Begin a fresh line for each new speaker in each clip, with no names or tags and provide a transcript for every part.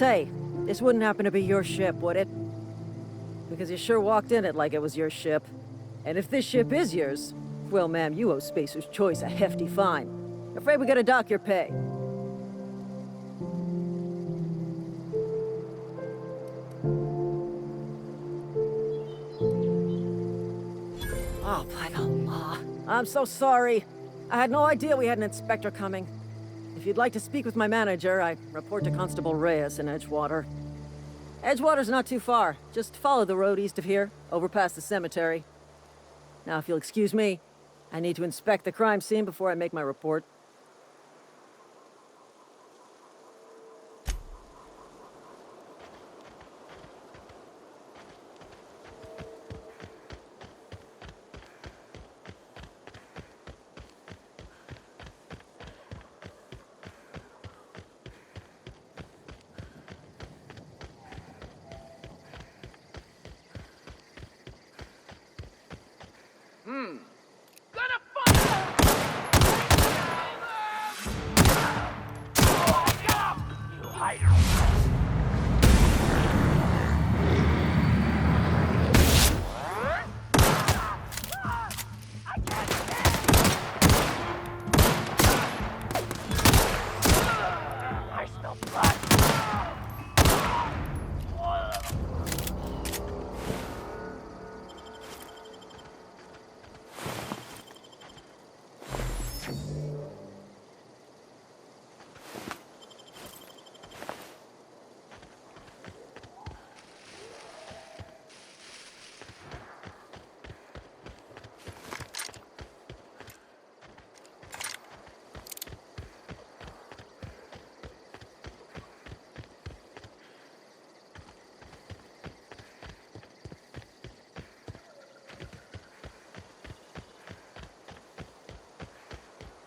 say, this wouldn't happen to be your ship, would it? Because you sure walked in it like it was your ship. And if this ship is yours, well, ma'am, you owe Spacer's Choice a hefty fine. Afraid we gotta dock your pay. Oh, by the law. I'm so sorry. I had no idea we had an inspector coming. If you'd like to speak with my manager, I report to Constable Reyes in Edgewater. Edgewater's not too far. Just follow the road east of here, over past the cemetery. Now, if you'll excuse me, I need to inspect the crime scene before I make my report.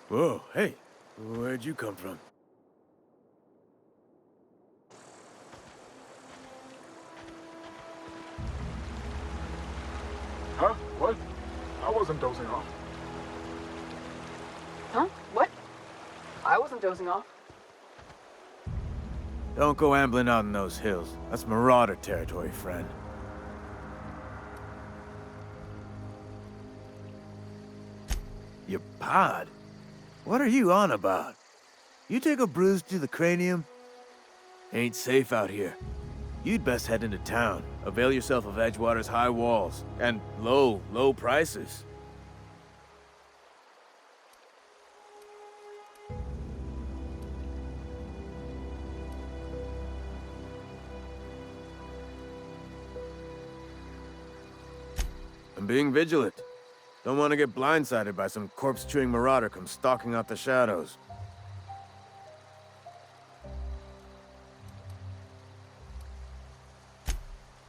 Whoa, hey, where'd you come from?
Huh? What? I wasn't dozing off.
Huh? What? I wasn't dozing off.
Don't go ambling out in those hills. That's marauder territory, friend. Your pod? What are you on about? You take a bruise to the cranium? Ain't safe out here. You'd best head into town. Avail yourself of Edgewater's high walls. And low prices. I'm being vigilant. Don't want to get blindsided by some corpse-chewing marauder come stalking out the shadows.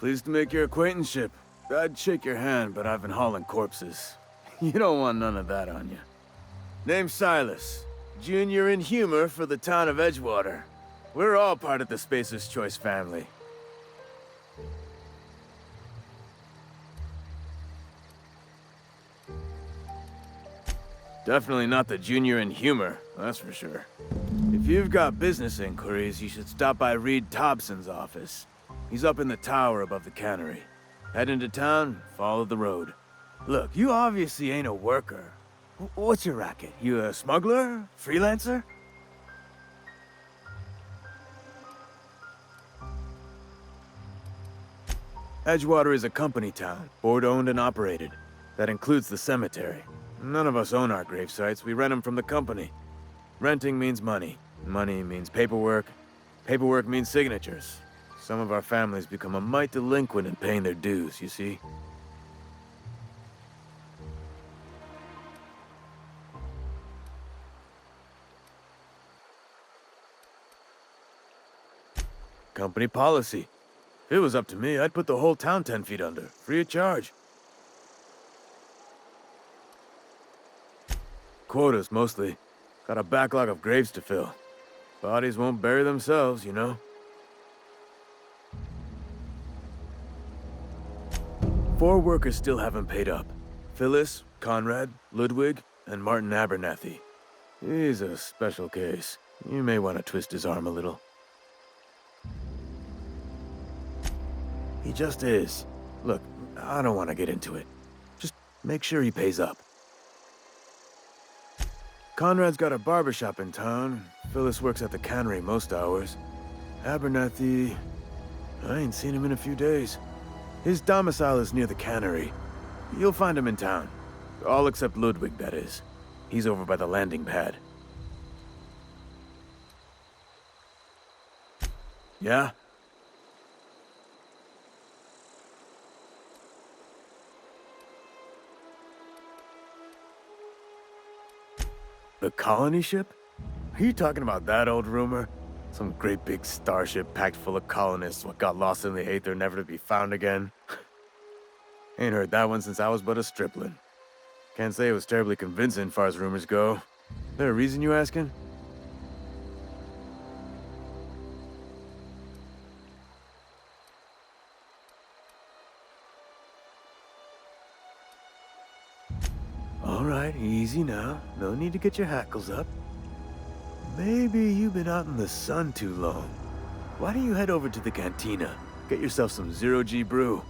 Pleased to make your acquaintanceship. I'd shake your hand, but I've been hauling corpses. You don't want none of that on you. Name's Silas. Junior in humor for the town of Edgewater. We're all part of the Spacer's Choice family. Definitely not the junior in humor, that's for sure. If you've got business inquiries, you should stop by Reed Thompson's office. He's up in the tower above the cannery. Head into town, follow the road. Look, you obviously ain't a worker. What's your racket? You a smuggler? Freelancer? Edgewater is a company town, board-owned and operated. That includes the cemetery. None of us own our grave sites, we rent them from the company. Renting means money. Money means paperwork. Paperwork means signatures. Some of our families become a mite delinquent in paying their dues, you see? Company policy. If it was up to me, I'd put the whole town 10 feet under, free of charge. Quotas, mostly. Got a backlog of graves to fill. Bodies won't bury themselves, you know? 4 workers still haven't paid up. Phyllis, Conrad, Ludwig, and Martin Abernathy. He's a special case. You may want to twist his arm a little. He just is. Look, I don't want to get into it. Just make sure he pays up. Conrad's got a barbershop in town. Phyllis works at the cannery most hours. Abernathy... I ain't seen him in a few days. His domicile is near the cannery. You'll find him in town. All except Ludwig, that is. He's over by the landing pad. Yeah? The colony ship? Are you talking about that old rumor? Some great big starship packed full of colonists what got lost in the aether never to be found again? Ain't heard that one since I was but a stripling. Can't say it was terribly convincing far as rumors go. There a reason you asking? All right, easy now. No need to get your hackles up. Maybe you've been out in the sun too long. Why don't you head over to the cantina? Get yourself some zero-G brew.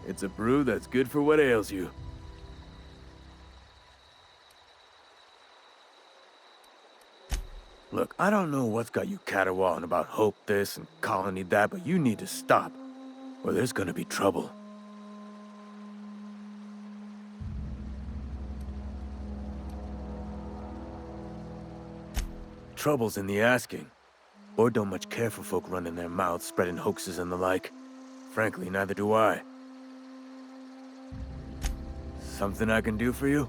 It's a brew that's good for what ails you. Look, I don't know what's got you caterwauling about hope this and colony that, but you need to stop, or there's gonna be trouble. Trouble's in the asking. Or don't much care for folk running their mouths, spreading hoaxes and the like. Frankly, neither do I. Something I can do for you?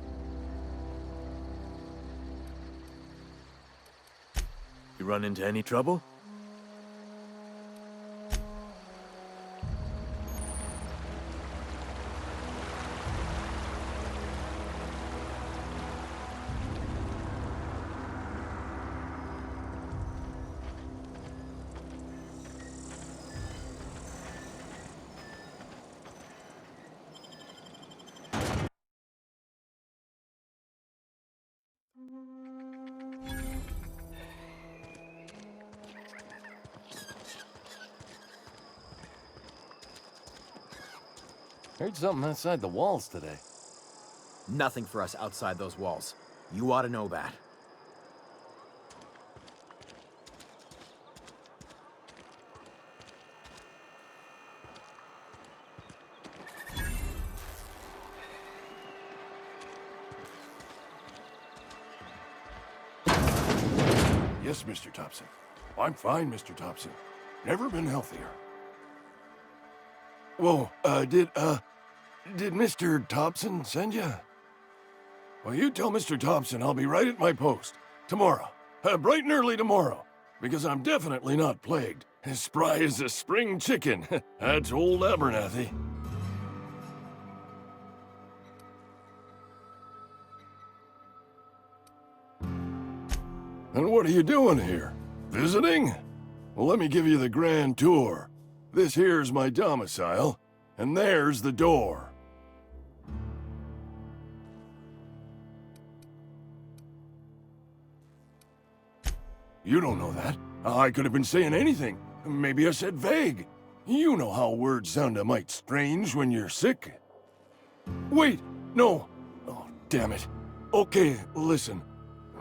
You run into any trouble?
Heard something outside the walls today.
Nothing for us outside those walls. You ought to know that.
Yes, Mr. Thompson. I'm fine, Mr. Thompson. Never been healthier. Whoa, did Mr. Thompson send you? Well, you tell Mr. Thompson I'll be right at my post. Tomorrow. Bright and early tomorrow. Because I'm definitely not plagued. As spry as a spring chicken. That's old Abernathy. And what are you doing here? Visiting? Well, let me give you the grand tour. This here's my domicile, and there's the door. You don't know that. I could have been saying anything. Maybe I said vague. You know how words sound a mite strange when you're sick. Wait, no. Oh, damn it. Okay, listen.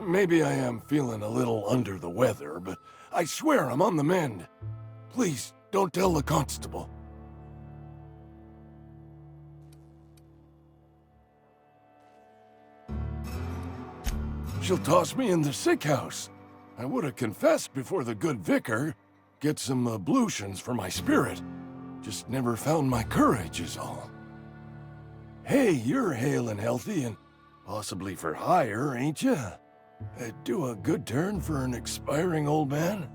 Maybe I am feeling a little under the weather, but I swear I'm on the mend. Please, don't tell the constable. She'll toss me in the sick house. I would have confessed before the good vicar. Get some ablutions for my spirit. Just never found my courage is all. Hey, you're hale and healthy and possibly for hire, ain't you? Do a good turn for an expiring old man?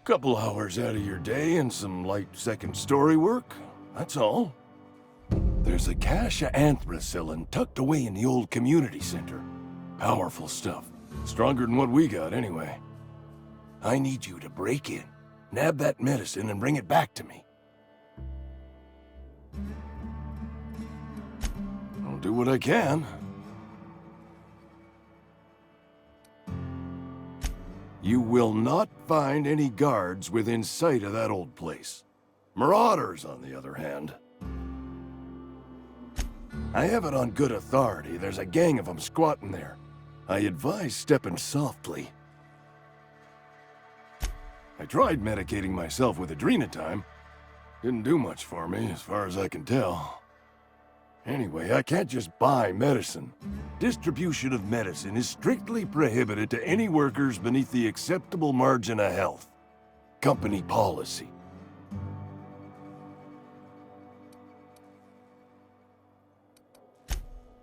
Couple hours out of your day and some light second-story work, that's all. There's a cache of anthracillin tucked away in the old community center. Powerful stuff. Stronger than what we got, anyway. I need you to break in, nab that medicine, and bring it back to me. I'll do what I can. You will not find any guards within sight of that old place. Marauders, on the other hand. I have it on good authority there's a gang of them squatting there. I advise stepping softly. I tried medicating myself with adrenatime. Didn't do much for me, as far as I can tell. Anyway, I can't just buy medicine. Distribution of medicine is strictly prohibited to any workers beneath the acceptable margin of health. Company policy.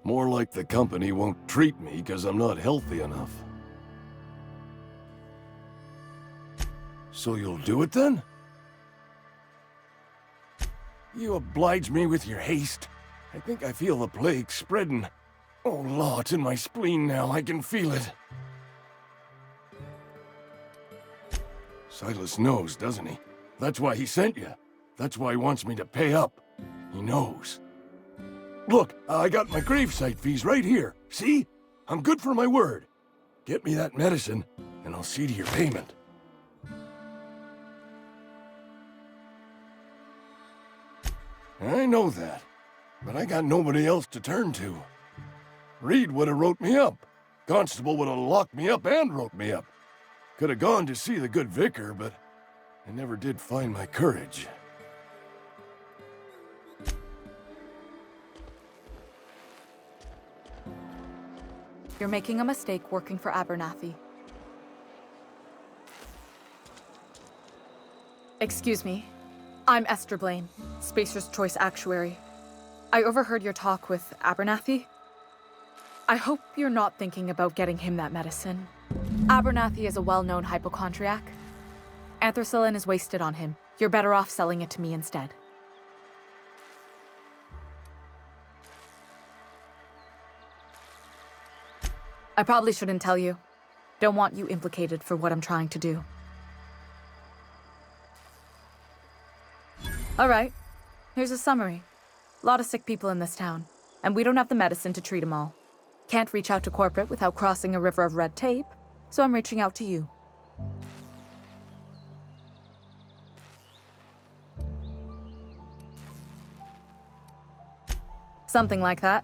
More like the company won't treat me because I'm not healthy enough. So you'll do it then? You oblige me with your haste. I think I feel the plague spreading. Oh, law, it's in my spleen now. I can feel it. Silas knows, doesn't he? That's why he sent you. That's why he wants me to pay up. He knows. Look, I got my gravesite fees right here. See? I'm good for my word. Get me that medicine, and I'll see to your payment. I know that, but I got nobody else to turn to. Reed would have wrote me up. Constable would have locked me up and wrote me up. Could have gone to see the good vicar, but I never did find my courage.
You're making a mistake working for Abernathy. Excuse me. I'm Esther Blaine, Spacer's Choice Actuary. I overheard your talk with Abernathy. I hope you're not thinking about getting him that medicine. Abernathy is a well-known hypochondriac. Anthracillin is wasted on him. You're better off selling it to me instead. I probably shouldn't tell you. Don't want you implicated for what I'm trying to do. All right, here's a summary. A lot of sick people in this town, and we don't have the medicine to treat them all. Can't reach out to corporate without crossing a river of red tape, so I'm reaching out to you. Something like that.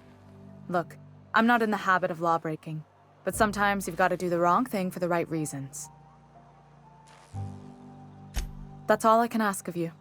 Look, I'm not in the habit of law-breaking, but sometimes you've got to do the wrong thing for the right reasons. That's all I can ask of you.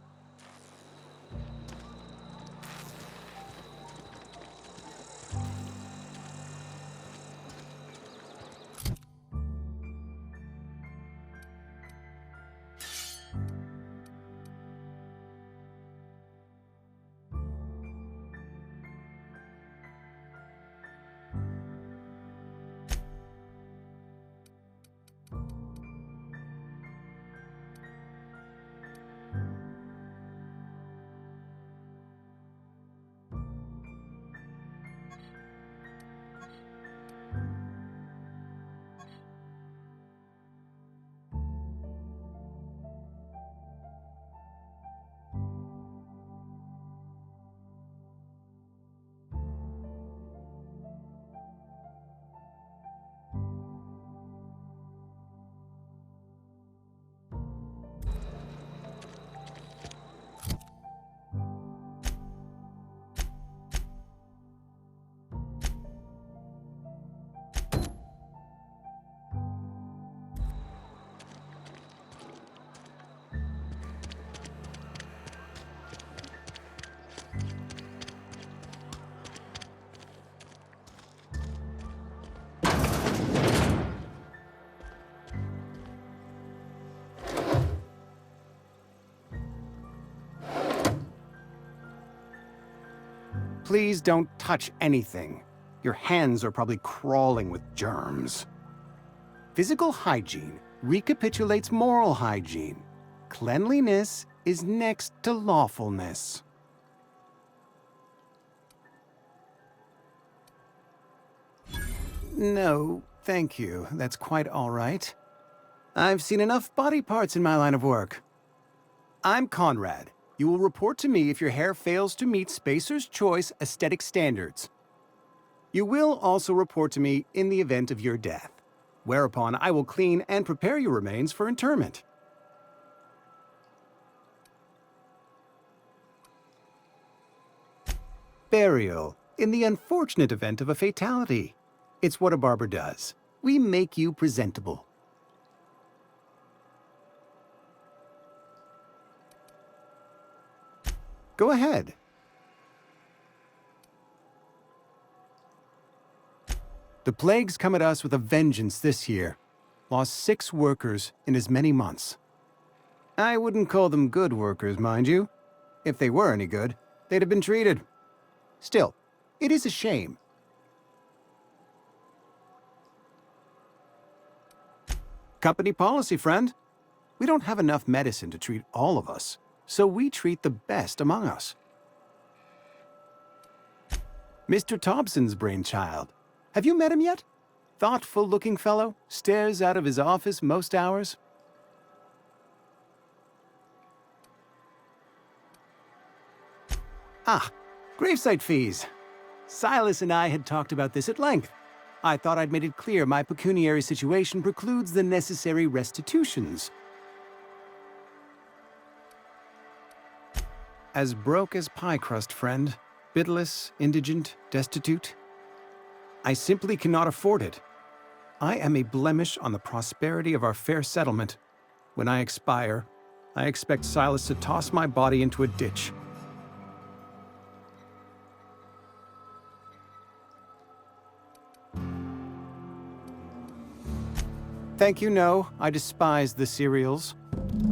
Please don't touch anything. Your hands are probably crawling with germs. Physical hygiene recapitulates moral hygiene. Cleanliness is next to lawfulness. No, thank you. That's quite all right. I've seen enough body parts in my line of work. I'm Conrad. You will report to me if your hair fails to meet Spacer's Choice aesthetic standards. You will also report to me in the event of your death. whereupon I will clean and prepare your remains for interment. Burial, in the unfortunate event of a fatality. It's what a barber does. We make you presentable. Go ahead. The plague's come at us with a vengeance this year. Lost 6 workers in as many months. I wouldn't call them good workers, mind you. If they were any good, they'd have been treated. Still, it is a shame. Company policy, friend. We don't have enough medicine to treat all of us, so we treat the best among us. Mr. Thompson's brainchild. Have you met him yet? Thoughtful-looking fellow, stares out of his office most hours. Ah, gravesite fees. Silas and I had talked about this at length. I thought I'd made it clear my pecuniary situation precludes the necessary restitutions. As broke as pie crust, friend. Bitless, indigent, destitute. I simply cannot afford it. I am a blemish on the prosperity of our fair settlement. When I expire, I expect Silas to toss my body into a ditch. Thank you, no. I despise the cereals.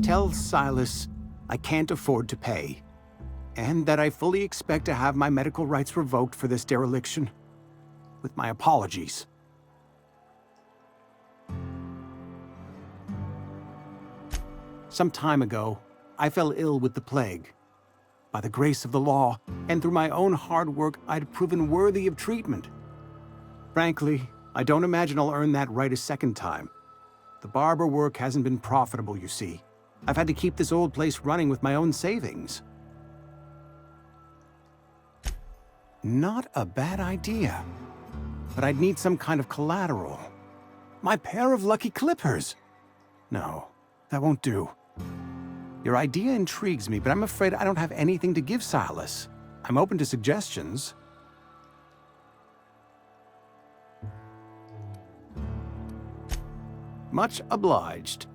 Tell Silas I can't afford to pay, and that I fully expect to have my medical rights revoked for this dereliction. With my apologies. Some time ago, I fell ill with the plague. By the grace of the law, and through my own hard work, I'd proven worthy of treatment. Frankly, I don't imagine I'll earn that right a second time. The barber work hasn't been profitable, you see. I've had to keep this old place running with my own savings. Not a bad idea. But I'd need some kind of collateral. My pair of lucky clippers! No, that won't do. Your idea intrigues me, but I'm afraid I don't have anything to give Silas. I'm open to suggestions. Much obliged.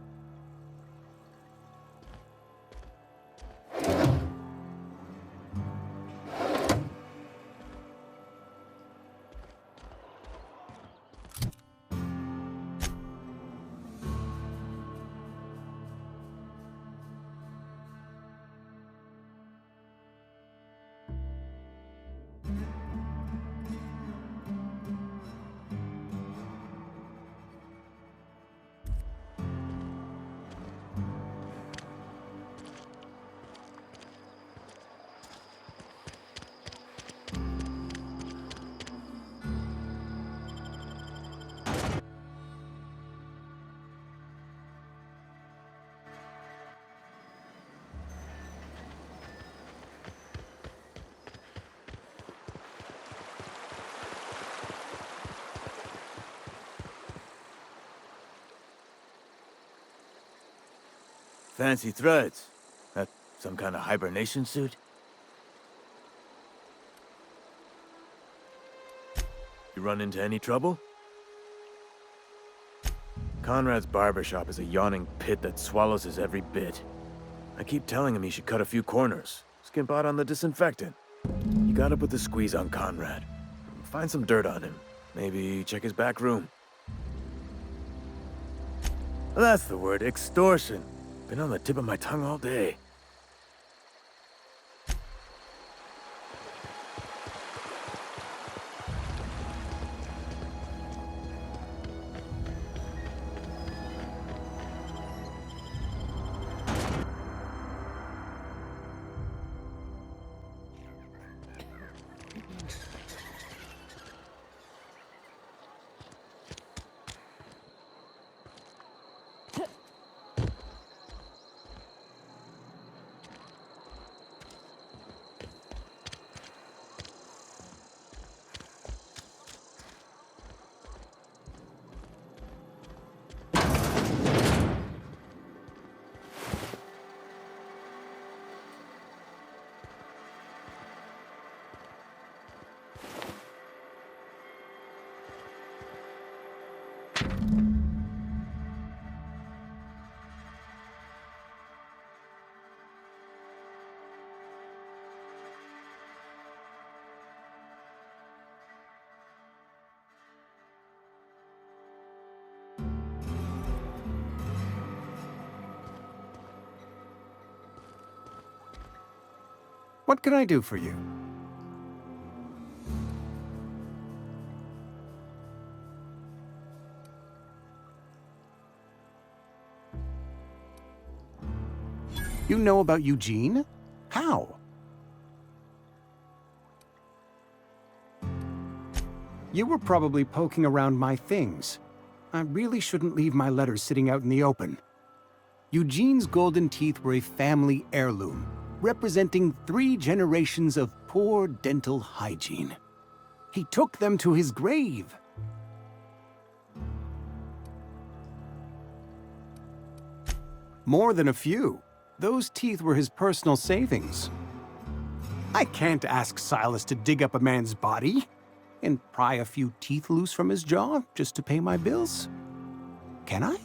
Fancy threads. That some kind of hibernation suit? You run into any trouble? Conrad's barbershop is a yawning pit that swallows his every bit. I keep telling him he should cut a few corners, skimp out on the disinfectant. You gotta put the squeeze on Conrad. Find some dirt on him. Maybe check his back room. That's the word, extortion. Been on the tip of my tongue all day.
What can I do for you? You know about Eugene? How? You were probably poking around my things. I really shouldn't leave my letters sitting out in the open. Eugene's golden teeth were a family heirloom, representing 3 generations of poor dental hygiene. He took them to his grave. More than a few. Those teeth were his personal savings. I can't ask Silas to dig up a man's body and pry a few teeth loose from his jaw just to pay my bills. Can I?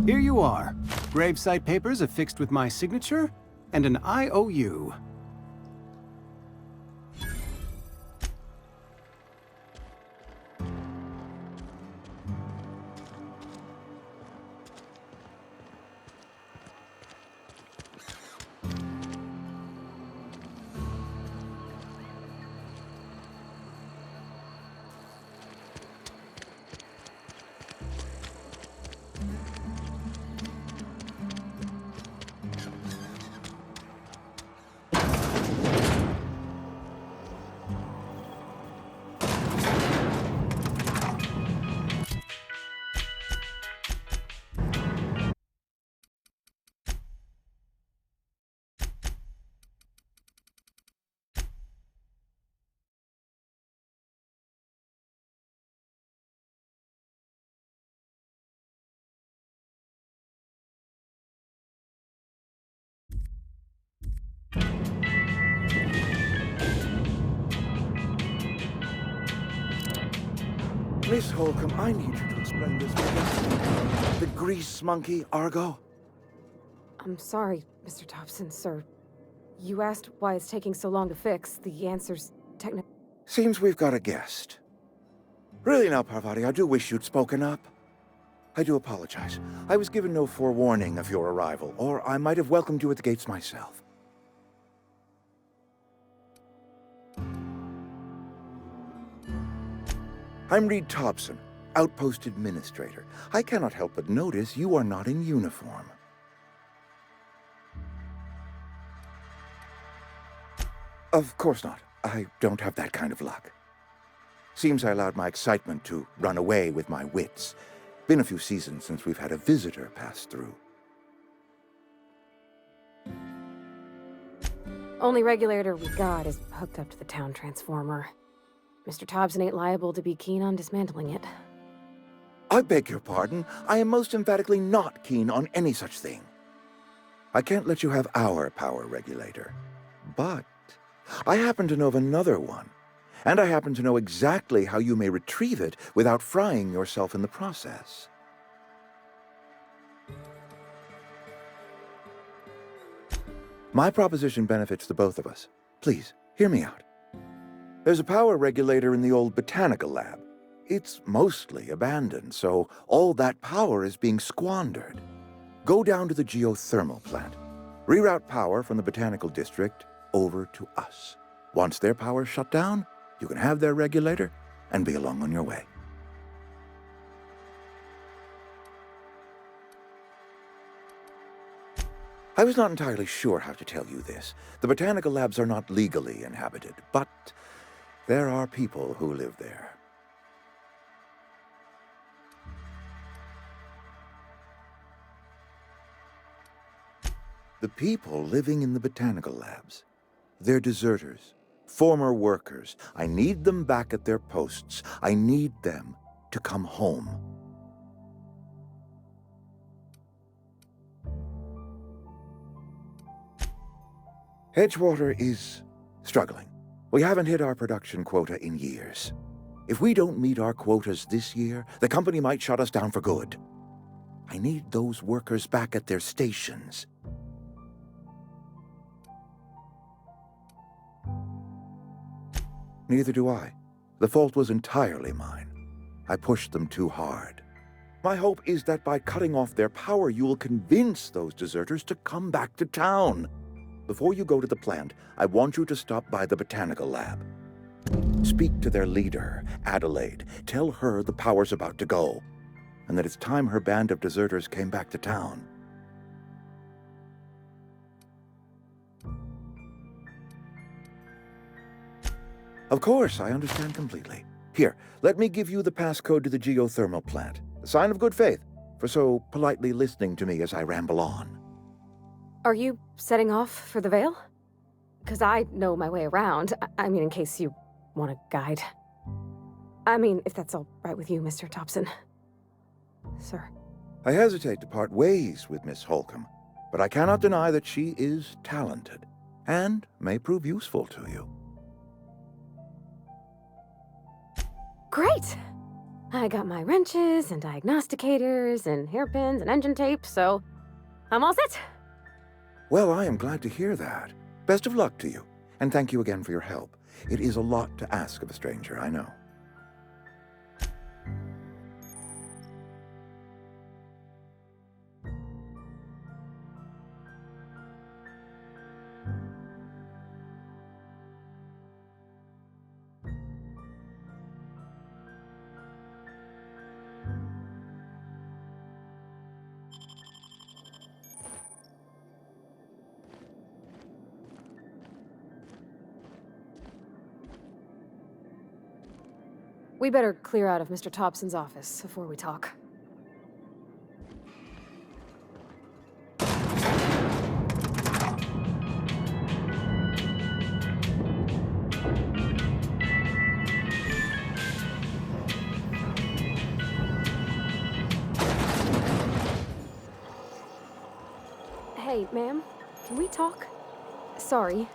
Here you are. Gravesite papers affixed with my signature and an IOU.
Miss Holcomb, I need you to explain this to me. The grease monkey, Argo?
I'm sorry, Mr. Thompson, sir. You asked why it's taking so long to fix. The answer's
Seems we've got a guest. Really now, Parvati, I do wish you'd spoken up. I do apologize. I was given no forewarning of your arrival, or I might have welcomed you at the gates myself. I'm Reed Thompson, Outpost Administrator. I cannot help but notice you are not in uniform. Of course not. I don't have that kind of luck. Seems I allowed my excitement to run away with my wits. Been a few seasons since we've had a visitor pass through.
Only regulator we got is hooked up to the town transformer. Mr. Thompson ain't liable to be keen on dismantling it.
I beg your pardon. I am most emphatically not keen on any such thing. I can't let you have our power regulator. But I happen to know of another one. And I happen to know exactly how you may retrieve it without frying yourself in the process. My proposition benefits the both of us. Please, hear me out. There's a power regulator in the old botanical lab. It's mostly abandoned, so all that power is being squandered. Go down to the geothermal plant. Reroute power from the botanical district over to us. Once their power's shut down, you can have their regulator and be along on your way. I was not entirely sure how to tell you this. The botanical labs are not legally inhabited, but there are people who live there. The people living in the botanical labs, they're deserters, former workers. I need them back at their posts. I need them to come home. Edgewater is struggling. We haven't hit our production quota in years. If we don't meet our quotas this year, the company might shut us down for good. I need those workers back at their stations. Neither do I. The fault was entirely mine. I pushed them too hard. My hope is that by cutting off their power, you will convince those deserters to come back to town. Before you go to the plant, I want you to stop by the botanical lab. Speak to their leader, Adelaide. Tell her the power's about to go, and that it's time her band of deserters came back to town. Of course, I understand completely. Here, let me give you the passcode to the geothermal plant. A sign of good faith, for so politely listening to me as I ramble on.
Are you setting off for the Vale? Because I know my way around. I mean, in case you want a guide. I mean, if that's all right with you, Mr. Thompson. Sir.
I hesitate to part ways with Miss Holcomb, but I cannot deny that she is talented, and may prove useful to you.
Great! I got my wrenches and diagnosticators and hairpins and engine tape, so I'm all set.
Well, I am glad to hear that. Best of luck to you, and thank you again for your help. It is a lot to ask of a stranger, I know.
We better clear out of Mr. Thompson's office before we talk. Hey, ma'am, can we talk? Sorry.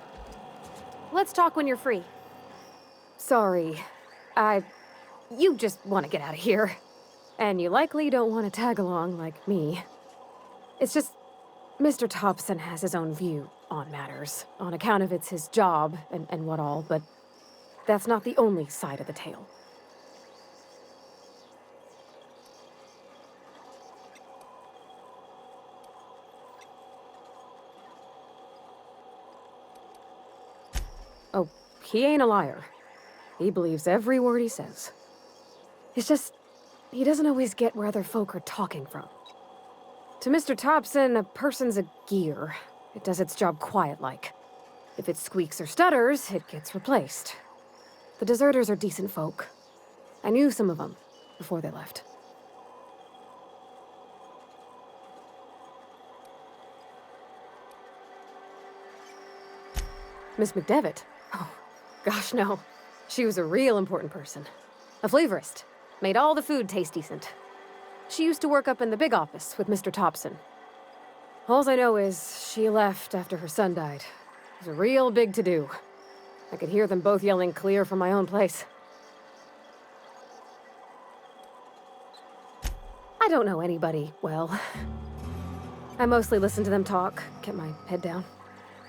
Let's talk when you're free. Sorry. You just want to get out of here. And you likely don't want to tag along like me. It's just, Mr. Thompson has his own view on matters, on account of it's his job and what all, but that's not the only side of the tale. Oh, he ain't a liar. He believes every word he says. It's just, he doesn't always get where other folk are talking from. To Mr. Thompson, a person's a gear. It does its job quiet-like. If it squeaks or stutters, it gets replaced. The deserters are decent folk. I knew some of them before they left. Miss McDevitt? Oh, gosh, no. She was a real important person. A flavorist. Made all the food taste decent. She used to work up in the big office with Mr. Thompson. Alls I know is she left after her son died. It was a real big to-do. I could hear them both yelling clear from my own place. I don't know anybody well. I mostly listened to them talk, kept my head down.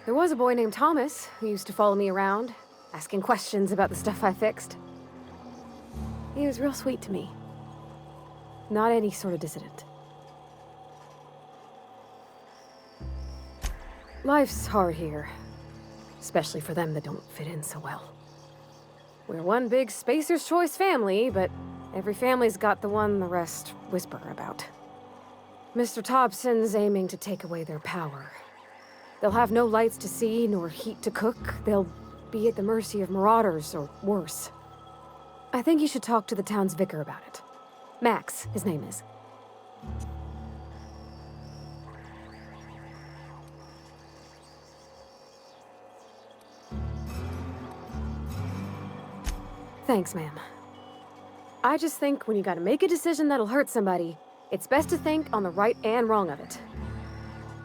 There was a boy named Thomas who used to follow me around, asking questions about the stuff I fixed. He was real sweet to me. Not any sort of dissident. Life's hard here. Especially for them that don't fit in so well. We're one big Spacer's Choice family, but every family's got the one the rest whisper about. Mr. Thompson's aiming to take away their power. They'll have no lights to see, nor heat to cook. They'll be at the mercy of marauders, or worse. I think you should talk to the town's vicar about it. Max, his name is. Thanks, ma'am. I just think when you gotta make a decision that'll hurt somebody, it's best to think on the right and wrong of it.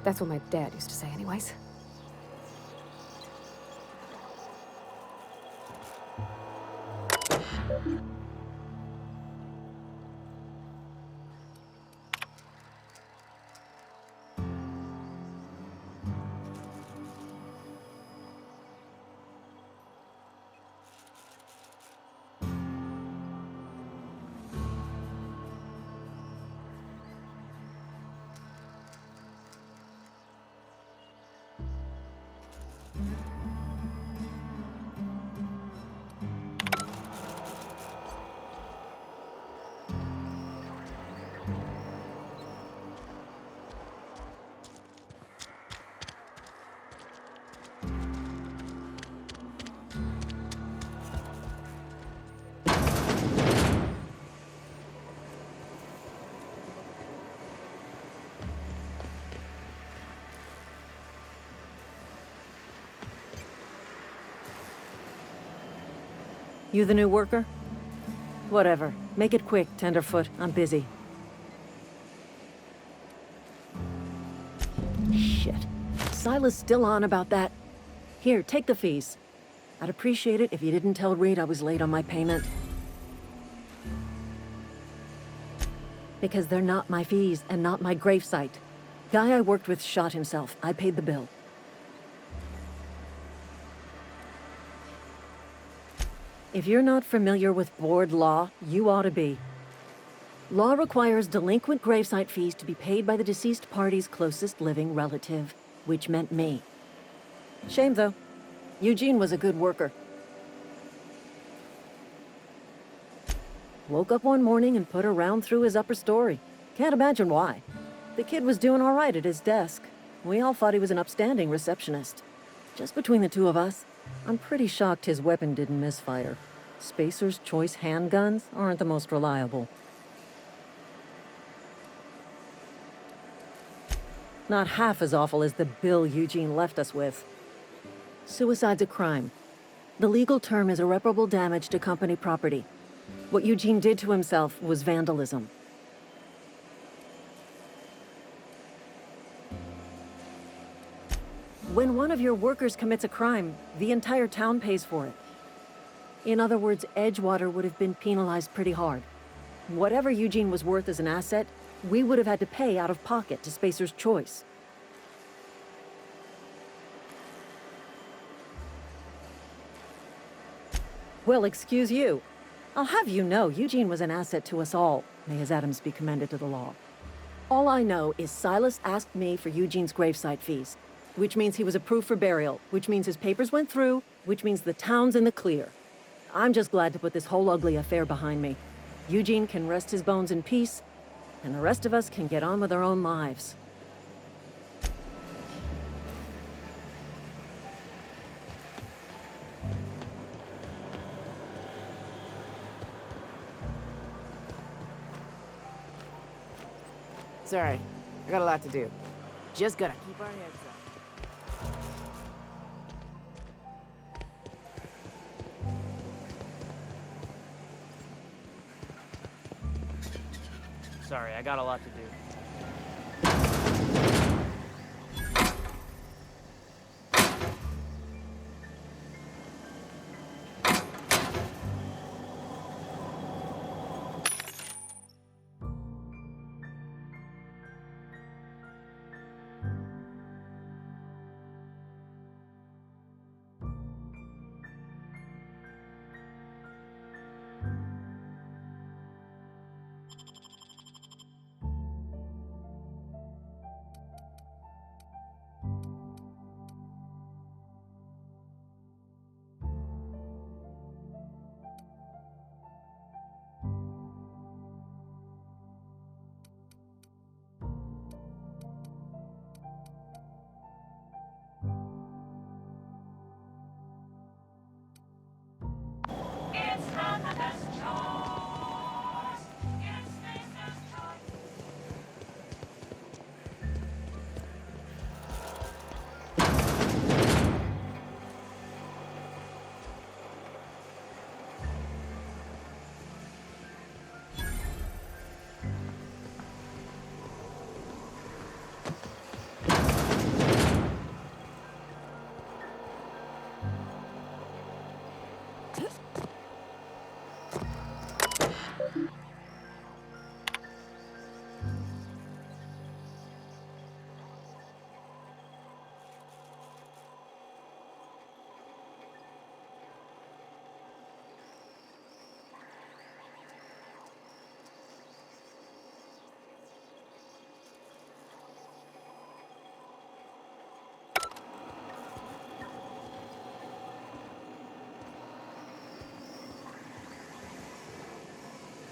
That's what my dad used to say anyways.
You the new worker? Whatever. Make it quick, Tenderfoot. I'm busy. Shit. Silas still on about that. Here, take the fees. I'd appreciate it if you didn't tell Reed I was late on my payment. Because they're not my fees and not my gravesite. Guy I worked with shot himself. I paid the bill. If you're not familiar with board law, you ought to be. Law requires delinquent gravesite fees to be paid by the deceased party's closest living relative, which meant me. Shame, though. Eugene was a good worker. Woke up one morning and put a round through his upper story. Can't imagine why. The kid was doing all right at his desk. We all thought he was an upstanding receptionist. Just between the two of us, I'm pretty shocked his weapon didn't misfire. Spacer's Choice handguns aren't the most reliable. Not half as awful as the bill Eugene left us with. Suicide's a crime. The legal term is irreparable damage to company property. What Eugene did to himself was vandalism. When one of your workers commits a crime, the entire town pays for it. In other words, Edgewater would have been penalized pretty hard. Whatever Eugene was worth as an asset, we would have had to pay out of pocket to Spacer's Choice. Well, excuse you. I'll have you know, Eugene was an asset to us all. May his atoms be commended to the law. All I know is Silas asked me for Eugene's gravesite fees, which means he was approved for burial, which means his papers went through, which means the town's in the clear. I'm just glad to put this whole ugly affair behind me. Eugene can rest his bones in peace, and the rest of us can get on with our own lives.
Sorry, I got a lot to do. Just gotta keep our heads up.
Sorry, I got a lot to do.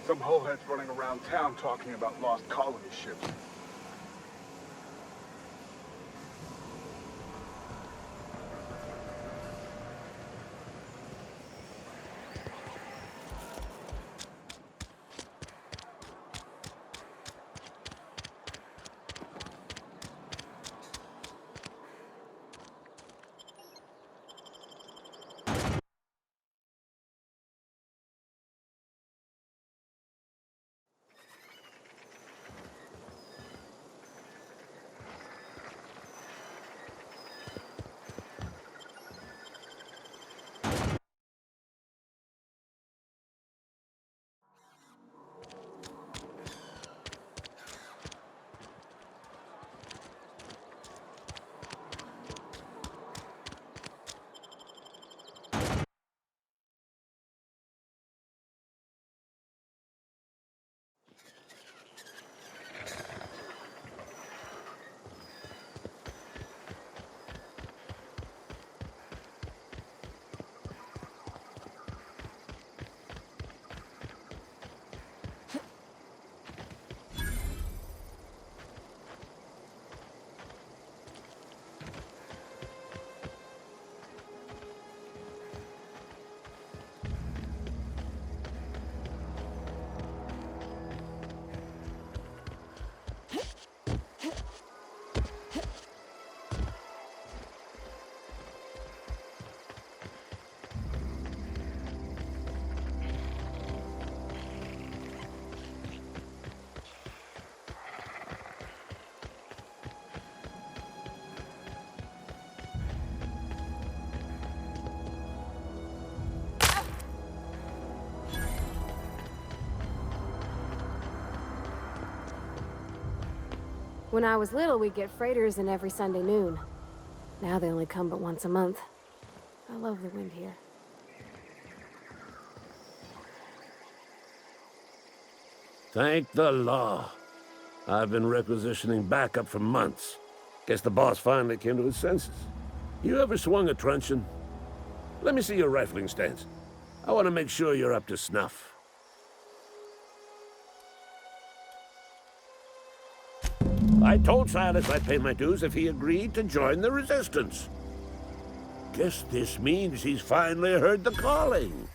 Some holeheads running around town talking about lost colony ships.
When I was little, we'd get freighters in every Sunday noon. Now they only come but once a month. I love the wind here.
Thank the law. I've been requisitioning backup for months. Guess the boss finally came to his senses. You ever swung a truncheon? Let me see your rifling stance. I want to make sure you're up to snuff. I told Silas I'd pay my dues if he agreed to join the resistance. Guess this means he's finally heard the calling.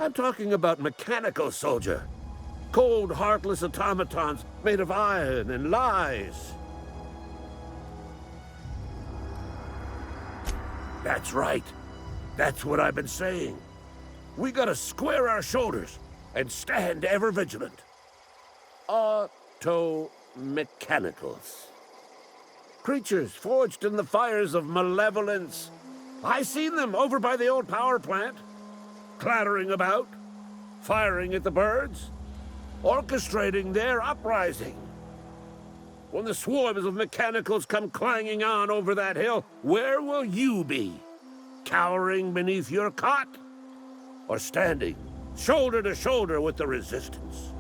I'm talking about mechanical soldier. Cold, heartless automatons made of iron and lies. That's right. That's what I've been saying. We gotta square our shoulders and stand ever vigilant. Auto-mechanicals. Creatures forged in the fires of malevolence. I seen them over by the old power plant. Clattering about, firing at the birds, orchestrating their uprising. When the swarms of mechanicals come clanging on over that hill, where will you be? Cowering beneath your cot? Or standing, shoulder to shoulder with the resistance?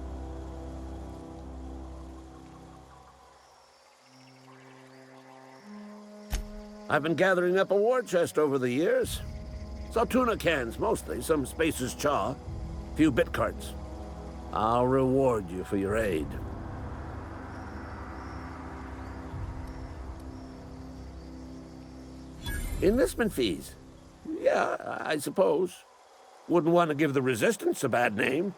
I've been gathering up a war chest over the years. Saw tuna cans, mostly, some Spacer's chaw, a few bit carts. I'll reward you for your aid. Enlistment fees? Yeah, I suppose. Wouldn't want to give the Resistance a bad name.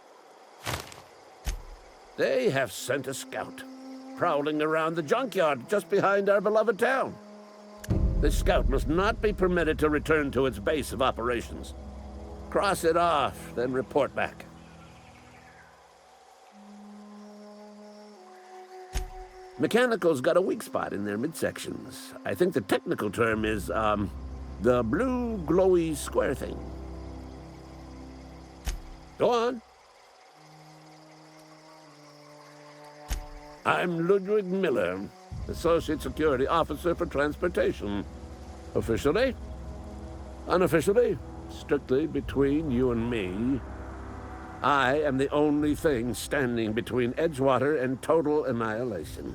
They have sent a scout, prowling around the junkyard just behind our beloved town. This scout must not be permitted to return to its base of operations. Cross it off, then report back. Mechanicals got a weak spot in their midsections. I think the technical term is, the blue glowy square thing. Go on. I'm Ludwig Miller, Associate Security Officer for Transportation. Officially, unofficially, strictly between you and me, I am the only thing standing between Edgewater and total annihilation.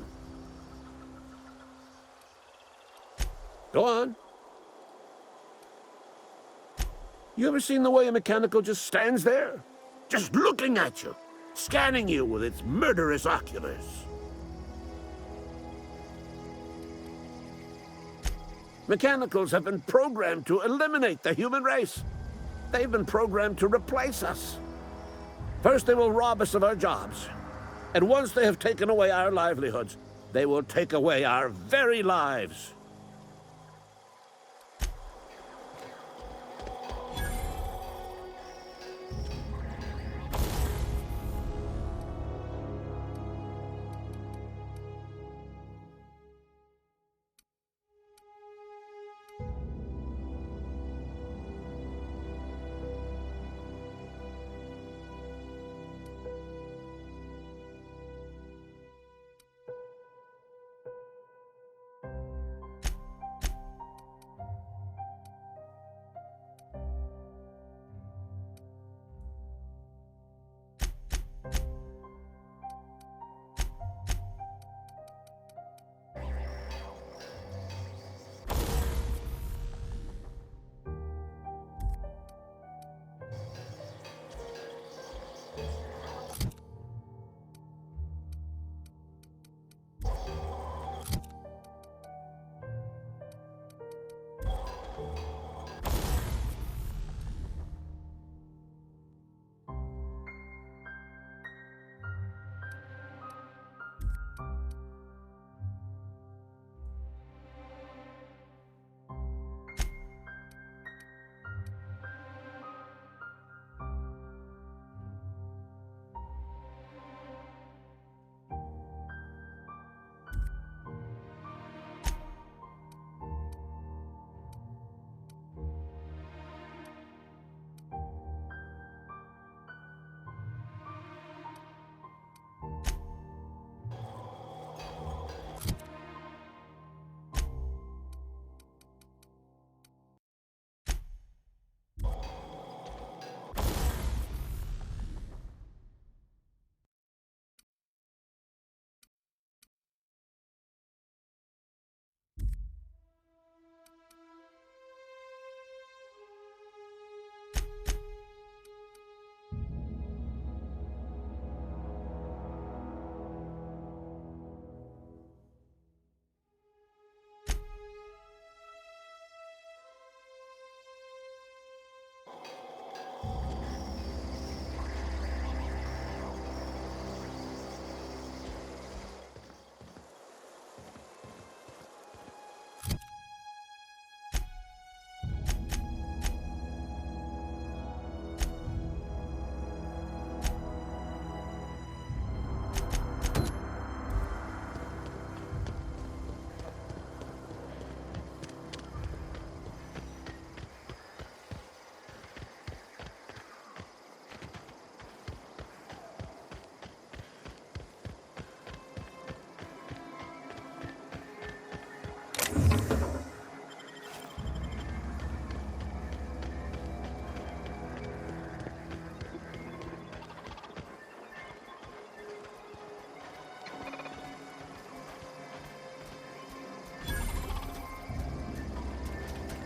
Go on. You ever seen the way a mechanical just stands there? Just looking at you, scanning you with its murderous oculars. Mechanicals have been programmed to eliminate the human race. They've been programmed to replace us. First, they will rob us of our jobs. And once they have taken away our livelihoods, they will take away our very lives.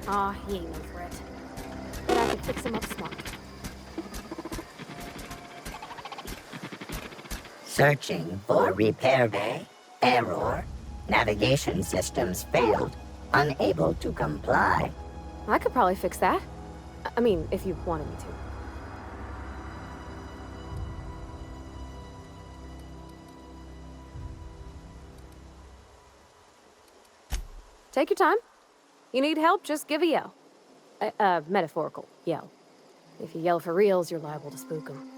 Aw, he ain't no threat. But I could fix him up smart.
Searching for repair bay. Error. Navigation systems failed. Unable to comply.
I could probably fix that. I mean, if you wanted me to. Take your time. You need help, just give a yell. A metaphorical yell. If you yell for reals, you're liable to spook them.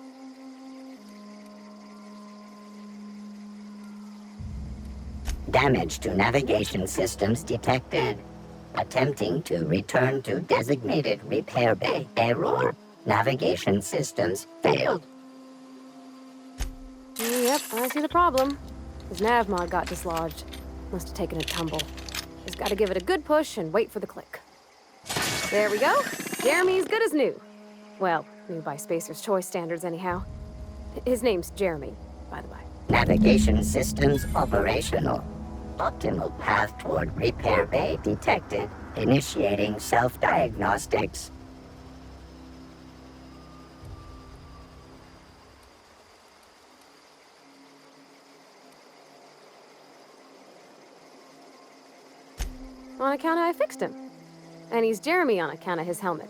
Damage to navigation systems detected. Attempting to return to designated repair bay. Error. Navigation systems failed.
Yep, I see the problem. His nav mod got dislodged. Must have taken a tumble. Just gotta give it a good push and wait for the click. There we go. Jeremy's good as new. Well, new by Spacer's Choice standards anyhow. His name's Jeremy, by the way.
Navigation systems operational. Optimal path toward repair bay detected. Initiating self-diagnostics.
On account of I fixed him. And he's Jeremy on account of his helmet.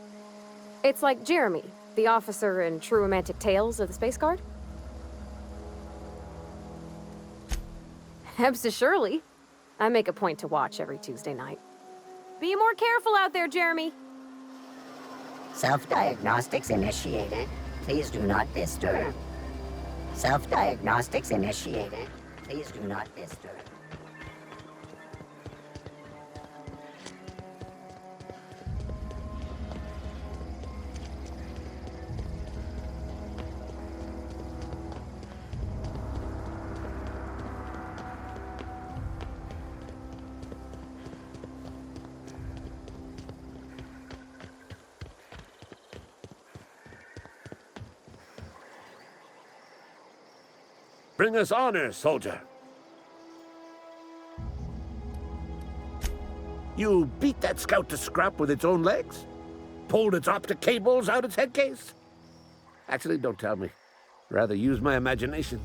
It's like Jeremy, the officer in True Romantic Tales of the Space Guard. Hebs surely. I make a point to watch every Tuesday night. Be more careful out there, Jeremy.
Self-diagnostics initiated. Please do not disturb. Self-diagnostics initiated. Please do not disturb.
Bring us honor, soldier. You beat that scout to scrap with its own legs? Pulled its optic cables out its head case? Actually, don't tell me. Rather use my imagination.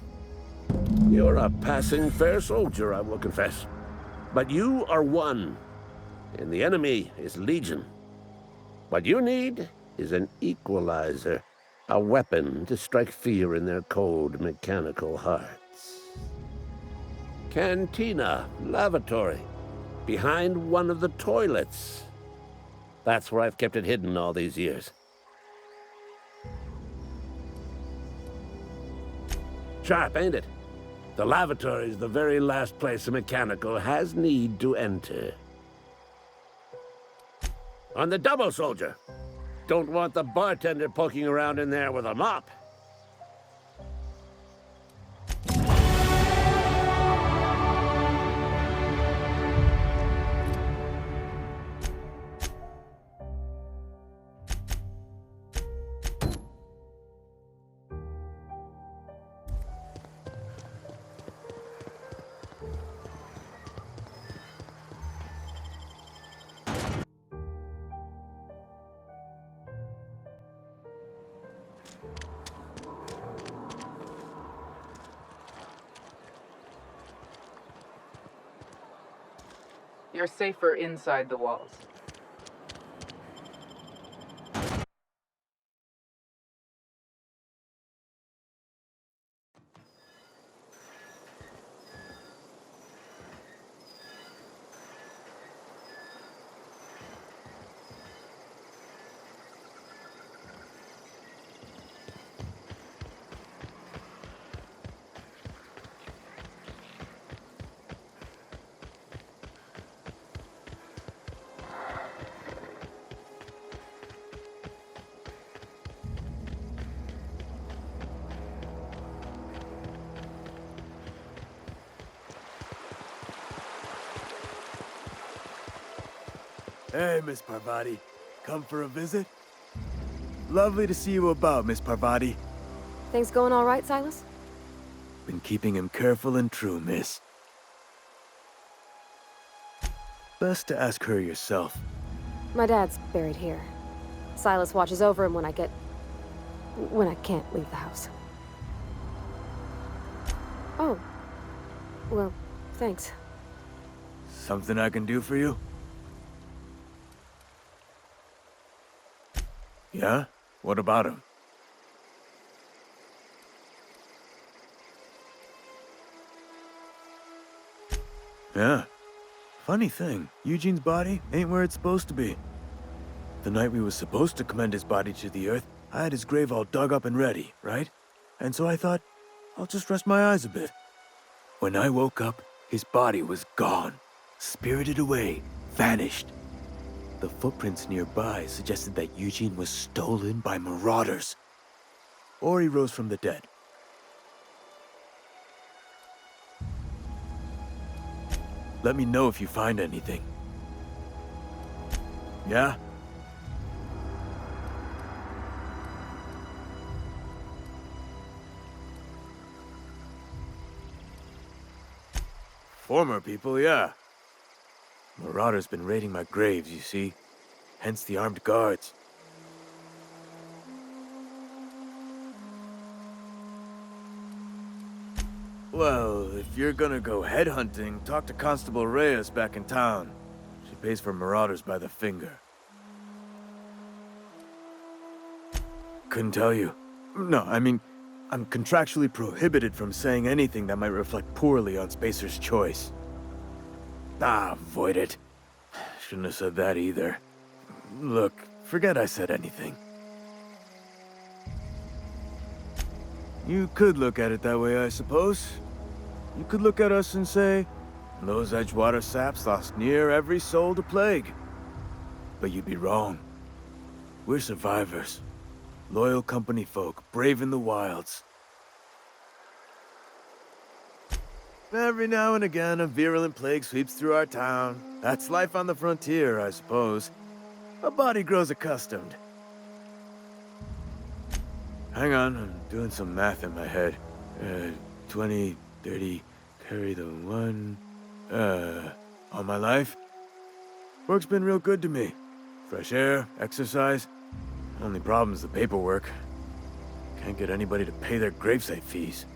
You're a passing fair soldier, I will confess. But you are one, and the enemy is legion. What you need is an equalizer. A weapon to strike fear in their cold, mechanical hearts. Cantina, lavatory, behind one of the toilets. That's where I've kept it hidden all these years. Sharp, ain't it? The lavatory is the very last place a mechanical has need to enter. On the double, soldier. Don't want the bartender poking around in there with a mop.
You're safer inside the walls.
Hey, Miss Parvati. Come for a visit? Lovely to see you about, Miss Parvati.
Things going all right, Silas?
Been keeping him careful and true, miss. Best to ask her yourself.
My dad's buried here. Silas watches over him when I can't leave the house. Oh. Well, thanks.
Something I can do for you? Yeah? What about him? Yeah. Funny thing, Eugene's body ain't where it's supposed to be. The night we was supposed to commend his body to the earth, I had his grave all dug up and ready, right? And so I thought, I'll just rest my eyes a bit. When I woke up, his body was gone. Spirited away, vanished. The footprints nearby suggested that Eugene was stolen by marauders. Or he rose from the dead. Let me know if you find anything. Yeah? Former people, yeah. Marauders been raiding my graves, you see. Hence the armed guards. Well, if you're gonna go headhunting, talk to Constable Reyes back in town. She pays for marauders by the finger. Couldn't tell you. No, I mean, I'm contractually prohibited from saying anything that might reflect poorly on Spacer's Choice. Ah, avoid it. Shouldn't have said that either. Look, forget I said anything. You could look at it that way, I suppose. You could look at us and say, those Edgewater saps lost near every soul to plague. But you'd be wrong. We're survivors. Loyal company folk, brave in the wilds. Every now and again, a virulent plague sweeps through our town. That's life on the frontier, I suppose. A body grows accustomed. Hang on, I'm doing some math in my head. 20, 30, carry the one... all my life? Work's been real good to me. Fresh air, exercise. Only problem's the paperwork. Can't get anybody to pay their gravesite fees.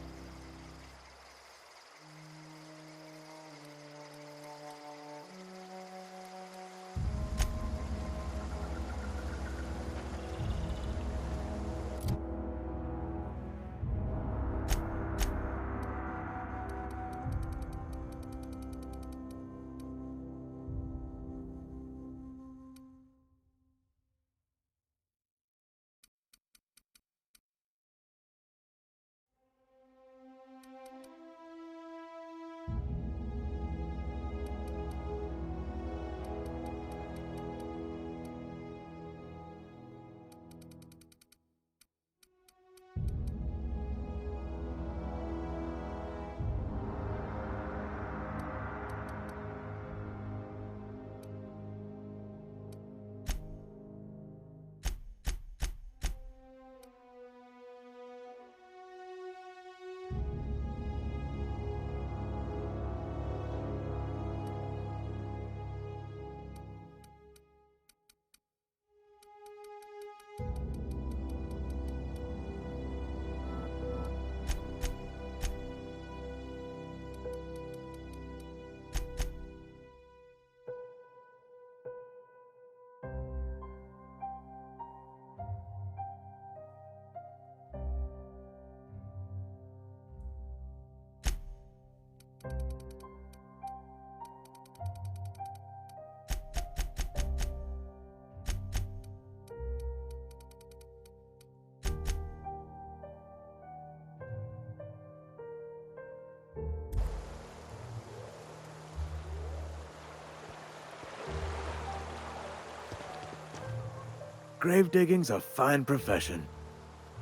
Grave digging's a fine profession.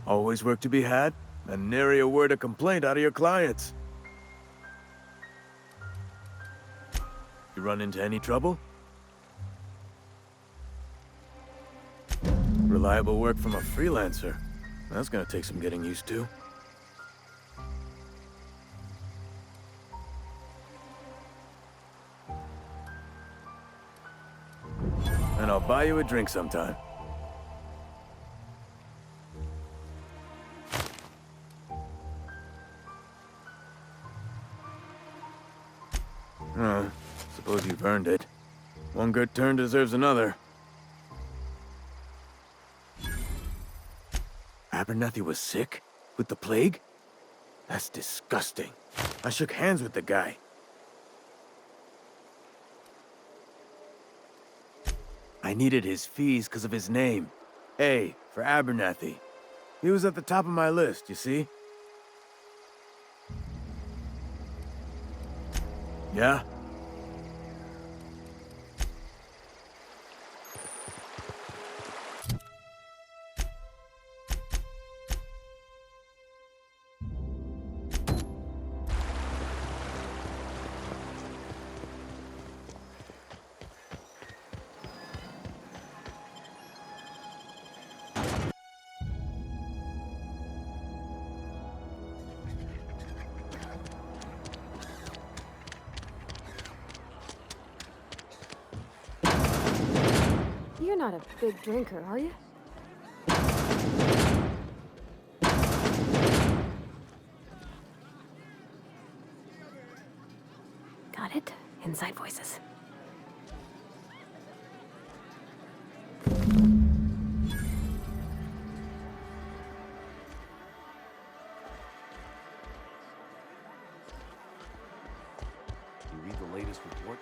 Always work to be had, and nary a word of complaint out of your clients. You run into any trouble? Reliable work from a freelancer. That's gonna take some getting used to. and I'll buy you a drink sometime. Suppose you've earned it. One good turn deserves another. Abernathy was sick? With the plague? That's disgusting. I shook hands with the guy. I needed his fees because of his name. A, for Abernathy. He was at the top of my list, you see? Yeah?
You're not a big drinker, are you? Got it? Inside voices.
You read the latest report?